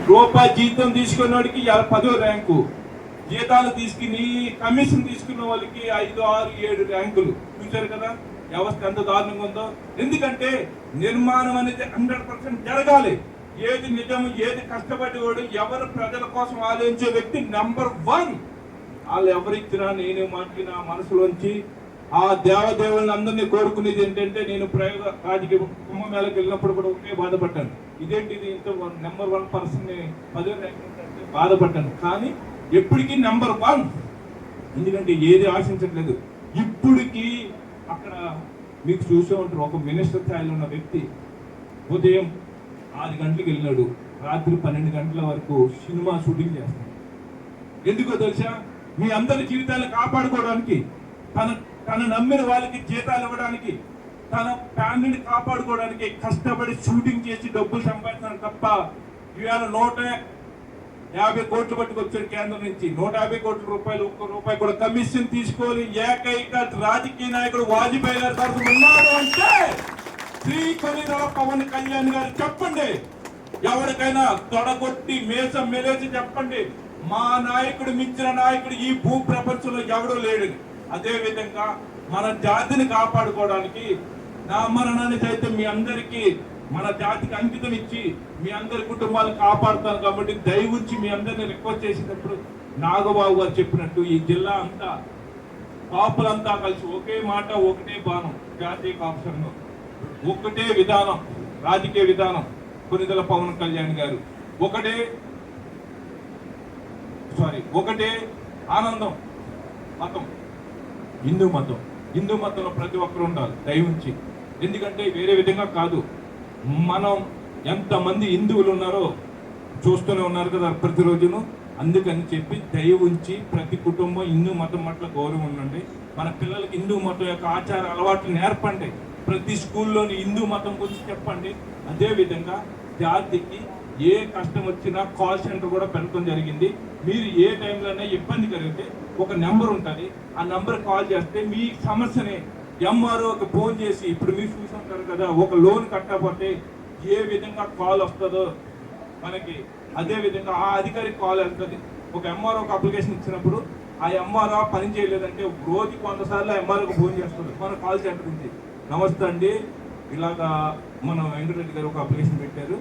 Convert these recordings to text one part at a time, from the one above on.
రూపాయి జీతం తీసుకున్నవాడికి 10వ ర్యాంకు, జీతాలు తీసుకుని కమిషన్ తీసుకున్న వాళ్ళకి 5, 6, 7 ర్యాంకులు. చూశారు కదా వ్యవస్థ ఎంత దారుణంగా ఉందో. ఎందుకంటే నిర్మాణం అనేది 100% జరగాలి. ఏది నిజం, ఏది కష్టపడేవాడు, ఎవరు ప్రజల కోసం ఆలోచించే వ్యక్తి నెంబర్ 1. వాళ్ళు ఎవరిచ్చినా నేనే మాట్లాడి నా మనసులోంచి ఆ దేవదేవులను అందరినీ కోరుకునేది ఏంటంటే, నేను రాజకీయ కుంభమేళకి వెళ్ళినప్పుడు కూడా ఒకే బాధపడ్డాను. ఇదేంటిది ఇంత నెంబర్ 1 పర్సన్ని 10వ ర్యాంక్ బాధపడ్డాను. కానీ ఎప్పటికీ నెంబర్ 1, ఎందుకంటే ఏది ఆశించట్లేదు. ఇప్పటికీ అక్కడ మీకు చూసే ఉంటారు, ఒక మినిస్టర్ స్థాయిలో ఉన్న వ్యక్తి ఉదయం 6 గంటలకు వెళ్ళినాడు, రాత్రి 12 గంటల వరకు సినిమా షూటింగ్ చేస్తాడు. ఎందుకో తెలుసా? మీ అందరి జీవితాలను కాపాడుకోవడానికి, తన నమ్మిన వాళ్ళకి జీతాలు ఇవ్వడానికి, తన ఫ్యామిలీని కాపాడుకోవడానికి కష్టపడి షూటింగ్ చేసి డబ్బులు సంపాదించాను తప్ప ఇవాళ 150 కోట్లు పట్టుకొచ్చారు కేంద్రం నుంచి. 150 కోట్ల రూపాయలు, ₹1 కూడా కమిషన్ తీసుకోవాలి ఏకైక రాజకీయ నాయకుడు వాజ్పేయి గారి తరఫు ఉన్నాడు అంటే శ్రీకొనిదల పవన్ కళ్యాణ్ గారు. చెప్పండి, ఎవరికైనా తొడగొట్టి మేసం మెలేసి చెప్పండి, మా నాయకుడు మించిన నాయకుడు ఈ భూ ప్రపంచంలో ఎవడూ లేడు. అదే విధంగా మన జాతిని కాపాడుకోవడానికి నా మరణాన్ని సైతం మీ అందరికీ, మన జాతికి అంకితం ఇచ్చి మీ అందరి కుటుంబాలను కాపాడుతాను. కాబట్టి దయవుంచి మీ అందరిని రిక్వెస్ట్ చేసినప్పుడు నాగబాబు గారు చెప్పినట్టు ఈ జిల్లా అంతా కాపులంతా కలిసి ఒకే మాట, ఒకటే బాణం, జాతీయ కాపులను ఒకటే విధానం, రాజకీయ విధానం. కొనిదెల పవన్ కళ్యాణ్ గారు ఒకటే ఆనందం, మతం, హిందూ మతం. హిందూ మతంలో ప్రతి ఒక్కరు ఉండాలి దయవుంచి. ఎందుకంటే వేరే విధంగా కాదు, మనం ఎంతమంది హిందువులు ఉన్నారో చూస్తూనే ఉన్నారు కదా ప్రతిరోజును. అందుకని చెప్పి దయవుంచి ప్రతి కుటుంబం హిందూ మతం పట్ల గౌరవం ఉండండి. మన పిల్లలకి హిందూ మతం యొక్క ఆచార అలవాట్లు నేర్పండి. ప్రతి స్కూల్లోని హిందూ మతం గురించి చెప్పండి. అదేవిధంగా జాతికి ఏ కష్టం వచ్చినా కాల్ సెంటర్ కూడా పెట్టడం జరిగింది. మీరు ఏ టైంలోనే ఇబ్బంది కలిగితే ఒక నెంబర్ ఉంటుంది, ఆ నెంబర్ కాల్ చేస్తే మీ సమస్యని ఎంఆర్ఓకి ఫోన్ చేసి, ఇప్పుడు మీరు చూసుకుంటారు కదా, ఒక లోన్ కట్టకపోతే ఏ విధంగా కాల్ వస్తుందో మనకి, అదే విధంగా ఆ అధికారికి కాల్ వెళ్తుంది. ఒక ఎంఆర్ఓకి అప్లికేషన్ ఇచ్చినప్పుడు ఆ ఎంఆర్ఓ పని చేయలేదంటే రోజు 100 సార్లు ఎంఆర్ఓకి ఫోన్ చేస్తుంది మన కాల్ సెంటర్ నుంచి. నమస్తే అండి, ఇలాగా మన వెంకటరెడ్డి గారు ఒక అప్లికేషన్ పెట్టారు,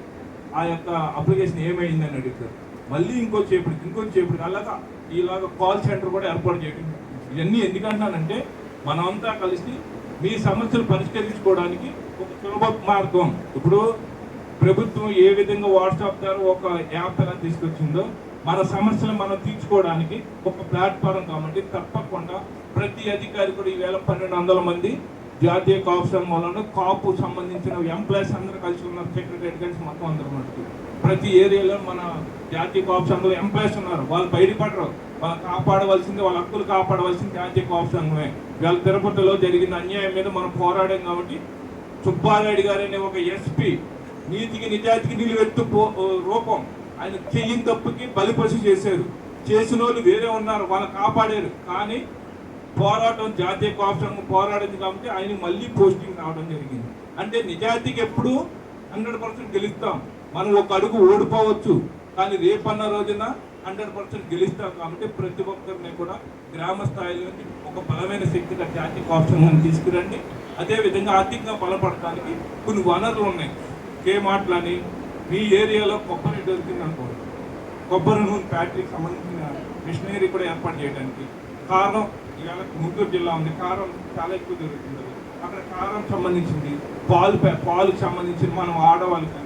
ఆ యొక్క అప్లికేషన్ ఏమైందని అడుగుతారు. మళ్ళీ ఇంకొంచేపటికి అలాగా ఇలాగ కాల్ సెంటర్ కూడా ఏర్పాటు చేయడం. ఇవన్నీ ఎందుకంటున్నానంటే, మనమంతా కలిసి మీ సమస్యలు పరిష్కరించుకోవడానికి ఒక సులభ మార్గం. ఇప్పుడు ప్రభుత్వం ఏ విధంగా వాట్సాప్ ద్వారా ఒక యాప్ ఎలా తీసుకొచ్చిందో, మన సమస్యలు మనం తీర్చుకోవడానికి ఒక ప్లాట్ఫారం. కాబట్టి తప్పకుండా ప్రతి అధికారి కూడా ఈవేళ 1200 మంది జాతీయ కాపు సంఘంలో కాపు సంబంధించిన ఎంప్లాయీస్ అందరూ కలిసి ఉన్నారు. సెక్రటరీ కలిసి మొత్తం అందరూ ఉన్నారు. ప్రతి ఏరియాలో మన జాతీయ కాపు సంఘంలో ఎంప్లాయీస్ ఉన్నారు. వాళ్ళు బయటపడరు, వాళ్ళు కాపాడవలసింది, వాళ్ళ హక్కులు కాపాడవలసింది జాతీయ కాపు సంఘమే. ఇవాళ తిరుపతిలో జరిగిన అన్యాయం మీద మనం పోరాడాం. కాబట్టి సుబ్బారెడ్డి గారు అనే ఒక ఎస్పీ నీతికి నిజాయితీకి నిలువెత్తు రూపం. ఆయన చెయ్యిన తప్పుకి బలిపశు చేశారు. చేసిన వాళ్ళు వేరే ఉన్నారు, వాళ్ళు కాపాడారు. కానీ పోరాటం జాతీయ కాపు సంఘం పోరాడింది కాబట్టి ఆయన మళ్ళీ పోస్టింగ్ రావడం జరిగింది. అంటే నిజాయితీకి ఎప్పుడు 100% గెలుస్తాం. మనం ఒక అడుగు ఓడిపోవచ్చు, కానీ రేపన్న రోజున 100% గెలుస్తాం. కాబట్టి ప్రతి ఒక్కరిని కూడా గ్రామ స్థాయి నుంచి ఒక బలమైన శక్తిగా జాతీయ కాపు సంఘాన్ని తీసుకురండి. అదేవిధంగా ఆర్థికంగా బలపడటానికి కొన్ని వనరులు ఉన్నాయి. మాటలని మీ ఏరియాలో కొబ్బరి దొరికింది అనుకోండి, కొబ్బరి నూనె ఫ్యాక్టరీకి సంబంధించిన మిషనరీ కూడా ఏర్పాటు చేయడానికి. కారం, ఇవాళ గుంటూరు జిల్లా ఉంది, కారం చాలా ఎక్కువ దొరుకుతుంది. అక్కడ కారం సంబంధించింది, పాలుకు సంబంధించిన మనం ఆడవాళ్ళకి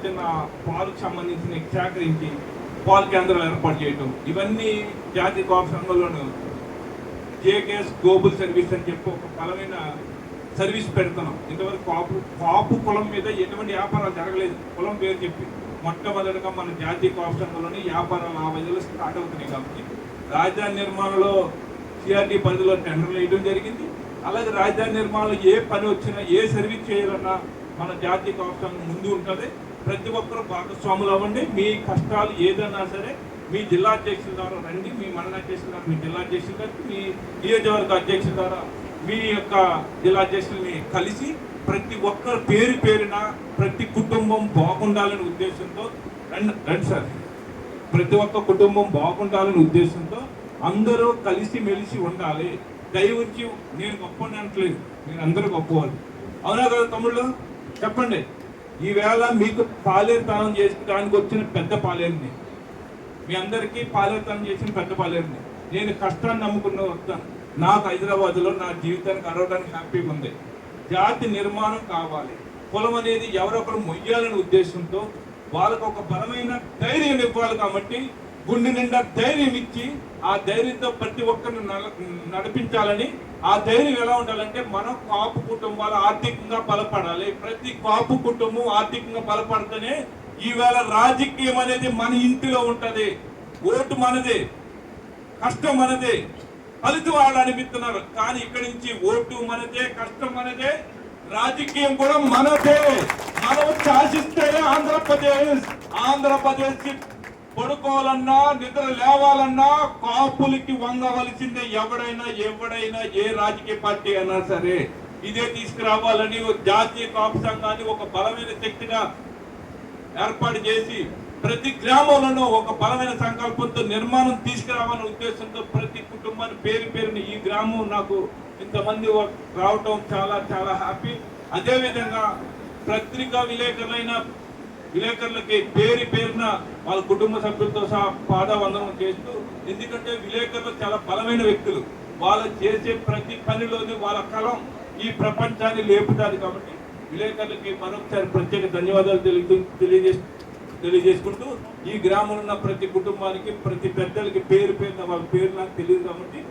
చిన్న పాలకు సంబంధించిన సేకరించి పాలు కేంద్రాలు ఏర్పాటు చేయటం. ఇవన్నీ జాతీయ కాపు సంఘంలోనూ జేకేఎస్ గ్లోబల్ సర్వీస్ అని చెప్పి ఒక బలమైన సర్వీస్ పెడుతున్నాం. ఇంతవరకు కాపు కులం మీద ఎటువంటి వ్యాపారాలు జరగలేదు. కులం పేరు చెప్పి మొట్టమొదటిగా మన జాతీయ కాపు సంఘంలోనే వ్యాపారాలు ఆ వయసులో స్టార్ట్ అవుతున్నాయి. కాబట్టి రాజధాని నిర్మాణంలో సిఆర్డీ పరిధిలో టెండర్లు వేయడం జరిగింది. అలాగే రాజధాని నిర్మాణంలో ఏ పని వచ్చినా, ఏ సర్వీస్ చేయాలన్నా మన జాతీయ కాపు సంఘం ముందు ఉంటుంది. ప్రతి ఒక్కరూ భాగస్వాములు అవ్వండి. మీ కష్టాలు ఏదైనా సరే మీ జిల్లా అధ్యక్షుల ద్వారా రండి, మీ మండల అధ్యక్షుల ద్వారా, మీ జిల్లా అధ్యక్షుల ద్వారా, మీ నియోజకవర్గ అధ్యక్షుల ద్వారా, మీ యొక్క జిల్లా అధ్యక్షుల్ని కలిసి ప్రతి ఒక్కరు పేరున ప్రతి కుటుంబం బాగుండాలనే ఉద్దేశంతో రండి సార్. ప్రతి ఒక్క కుటుంబం బాగుండాలనే ఉద్దేశంతో అందరూ కలిసి మెలిసి ఉండాలి. దయవుంచి నేను గొప్పని అనట్లేదు, మీరు అందరూ గొప్పవాళ్ళు. అవునా కదా తమ్ముళ్ళు? చెప్పండి. ఈవేళ మీకు పాలేరుతనం చేసుకోవడానికి వచ్చిన పెద్ద పాలేరుని, మీ అందరికీ పాలేరుతనం చేసిన పెద్ద పాలేరుని. నేను కష్టాన్ని నమ్ముకున్న వస్తాను. నాకు హైదరాబాద్లో నా జీవితానికి అరవడానికి హ్యాపీగా ఉంది. జాతి నిర్మాణం కావాలి. కులం అనేది ఎవరొకరు మొయ్యాలనే ఉద్దేశంతో వాళ్ళకు ఒక బలమైన ధైర్యం ఇవ్వాలి. కాబట్టి గుండె నిండా ధైర్యం ఇచ్చి ఆ ధైర్యంతో ప్రతి ఒక్కరిని నడిపించాలని. ఆ ధైర్యం ఎలా ఉండాలంటే, మనం కాపు కుటుంబాలు ఆర్థికంగా బలపడాలి. ప్రతి కాపు కుటుంబం ఆర్థికంగా బలపడితేనే ఈవేళ రాజకీయం అనేది మన ఇంటిలో ఉంటది. ఓటు మనదే, కష్టం మనదే, ఫలితం వాళ్ళు అనిపిస్తున్నారు. కానీ ఇక్కడి నుంచి ఓటు మనదే, కష్టం మనదే, రాజకీయం కూడా మనదే. మనం శాసిస్తే ఆంధ్రప్రదేశ్ పడుకోవాలన్నా నిద్ర లేవాలన్నా కాపులకి వంగవలసిందే. ఎవడైనా ఏ రాజకీయ పార్టీ అయినా సరే ఇదే తీసుకురావాలని జాతీయ కాపు సంఘాన్ని ఒక బలమైన శక్తిగా ఏర్పాటు చేసి ప్రతి గ్రామంలోనూ ఒక బలమైన సంకల్పంతో నిర్మాణం తీసుకురావాలనే ఉద్దేశంతో ప్రతి కుటుంబాన్ని పేరుని ఈ గ్రామం నాకు ఇంతమంది రావటం చాలా చాలా హ్యాపీ. అదేవిధంగా పత్రికా విలేకరులకి పేరున వాళ్ళ కుటుంబ సభ్యులతో సహా పాదావందనం చేస్తూ, ఎందుకంటే విలేకరులు చాలా బలమైన వ్యక్తులు. వాళ్ళు చేసే ప్రతి పనిలోని వాళ్ళ కలం ఈ ప్రపంచాన్ని లేపుతారు. కాబట్టి విలేకరులకి మరొకసారి ప్రత్యేక ధన్యవాదాలు తెలియజేసుకుంటూ, ఈ గ్రామంలో ఉన్న ప్రతి కుటుంబానికి ప్రతి పెద్దలకి పేరున వాళ్ళ పేరు నాకు తెలియదు కాబట్టి